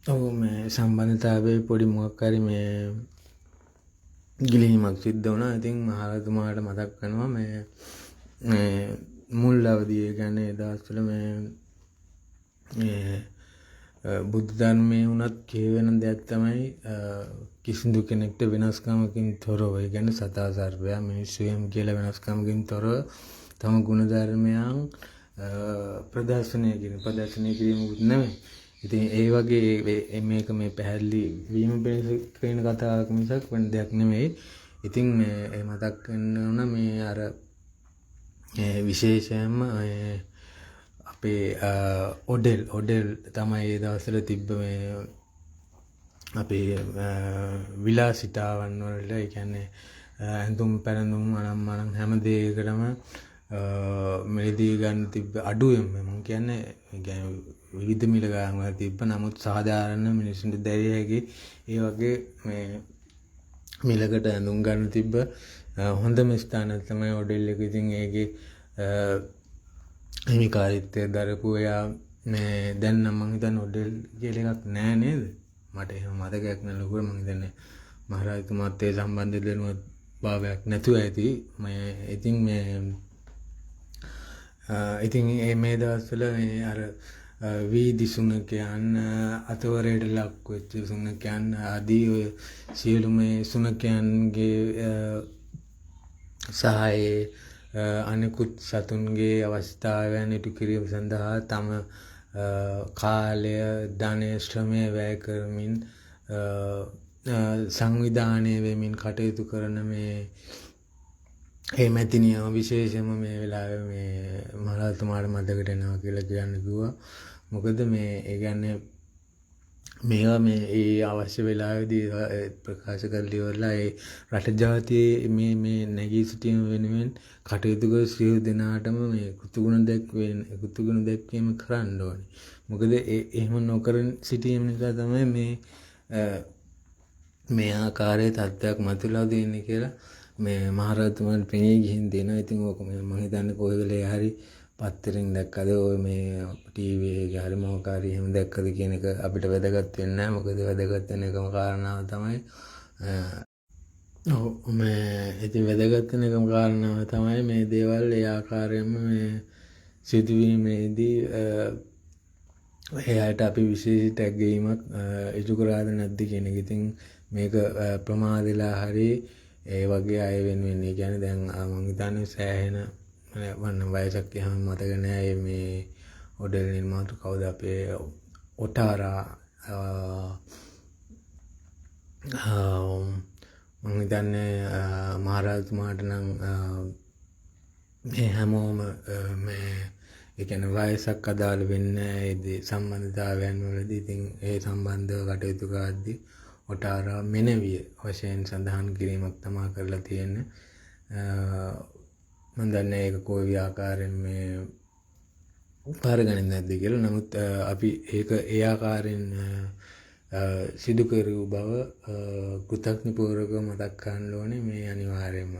ඔව් මේ සම්බන්ධතාවයේ පොඩි මොකක් හරි මේ ගිලිහීමක් සිද්ධ වුණා. ඉතින් මහරජතුමාට මතක් වෙනවා මේ මුල් අවදිය කියන්නේ ඒ දවස්වල මේ බුද්ධ ධර්මයේ උනත් කියවෙන දෙයක් තමයි කිසිදු කෙනෙක්ට වෙනස්කමකින් තොරව, ඒ කියන්නේ සතා සර්පයා මිනිස්සුයම් කියලා වෙනස්කමකින් තොරව තම ගුණ ධර්මයන් ප්‍රදර්ශනය කිරීම නෙමෙයි. ඉතින් ඒ වගේ මේක මේ පැහැදිලි වීම කියන කතාවක් මිසක් වෙන දෙයක් නෙමෙයි. ඉතින් මේ මතක් වෙන්න ඕන මේ අර විශේෂයෙන්ම අපේ ඔඩෙල් තමයි ඒ දවස්වල තිබ්බ මේ අපේ විලාසිතාවන් වලට, ඒ කියන්නේ ඇඳුම් පැළඳුම් අනම් හැම දෙයකටම මිලදී ගන්න තිබ්බ අඩුවෙන් මම කියන්නේ විවිධ මිල ගාන වල තිබ්බ. නමුත් සාධාරණ මිනිස්සුන්ට දැරිය හැකි ඒ වගේ මේ මිලකට ඇඳුම් ගන්න තිබ්බ හොඳම ස්ථානයක් තමයි ඔඩෙල් එක. ඉතින් ඒකේ හිමිකාරීත්වය දරපු එයා මේ දැන් නම් මම හිතන්නේ ඔඩෙල් කියලා එකක් නෑ නේද? මට එහෙම මතකයක් නෑ ලොකුවට. මම හිතන්නේ මහරජතුමාත් ඒ සම්බන්ධ දැනුවත් භාවයක් නැතුව ඇති. ඉතින් මේ දවස්වල මේ අර වීදි සුනකයන්, අතවරයට ලක් වෙච්ච සුනකයන් ආදී ඔය සියලුම සුනකයන්ගේ සහායේ අනෙකුත් සතුන්ගේ අවස්ථාවන් ඉටු කිරීම සඳහා තම කාලය, ධනය, ශ්‍රමය වැය කරමින් සංවිධානය වෙමින් කටයුතු කරන මේ මැතිනියම විශේෂයෙන්ම මේ වෙලාවේ මේ මහරජතුමාට මතකට එනවා කියලා කියන්න කිව්වා. මොකද මේ ඒ කියන්නේ මේවා මේ ඒ අවශ්‍ය වෙලාවේදී ප්‍රකාශ කරලා ඉවරලා ඒ රට ජාතියේ මේ නැගී සිටීම වෙනුවෙන් කටයුතු කර සියලු දෙනාටම මේ කෘතගුණ දැක්වීම කරන්න ඕනේ. මොකද එහෙම නොකරන සිටීම නිසා තමයි මේ ආකාරයේ තත්ත්වයක් මතුවලා දෙන්නේ කියලා මේ මහරජතුමාට පෙනී ගිහින් දෙනවා. ඉතින් ඕක මම හිතන්නේ කොයි වෙලේ හරි පත්තරෙන් දැක්කද ඔය මේ ටීවී එකේ හරි මොකක් හරි එහෙම දැක්කද කියන එක අපිට වැදගත් වෙන්නේ නැහැ. මොකද වැදගත් වෙන එකම කාරණාව තමයි ඉතින් වැදගත් වෙන එකම කාරණාව තමයි මේ දේවල් ඒ ආකාරයෙන්ම මේ සිදුවීමේදී එයාට අපි විශේෂිත ඇගීමක් ඉටු කරාද නැද්ද කියන එක. ඉතින් මේක ප්‍රමාදෙලා හරි ඒ වගේ අය වෙනුවෙන්, ඒ කියන්නේ දැන් මම හිතන්නේ සෑහෙන වන්න වයසක් යහම මතක නෑ මේ ඔඩෙල් නිර්මාතු කවුද අපේ ඔටාරා මම හිතන්නේ මහරජතුමාට නම් මේ හැමෝම මේ ඒ කියන්නේ වයසක් අදාළ වෙන්නේ නැහැ ඒ සම්බන්ධතාවයන් වලදී. ඉතින් ඒ සම්බන්ධව කටයුතු කරද්දී ඔටාරා මෙනවිය වශයෙන් සඳහන් කිරීමක් තමයි කරලා තියෙන්නේ. මම දන්නේ ඒක කොයි ආකාරයෙන් මේ පාරගන්නේ නැද්ද කියලා. නමුත් අපි ඒක ඒ ආකාරයෙන් සිදු කරු බව කෘතඥපූර්වකව මතක් කරන්න ඕනේ මේ අනිවාර්යයෙන්ම.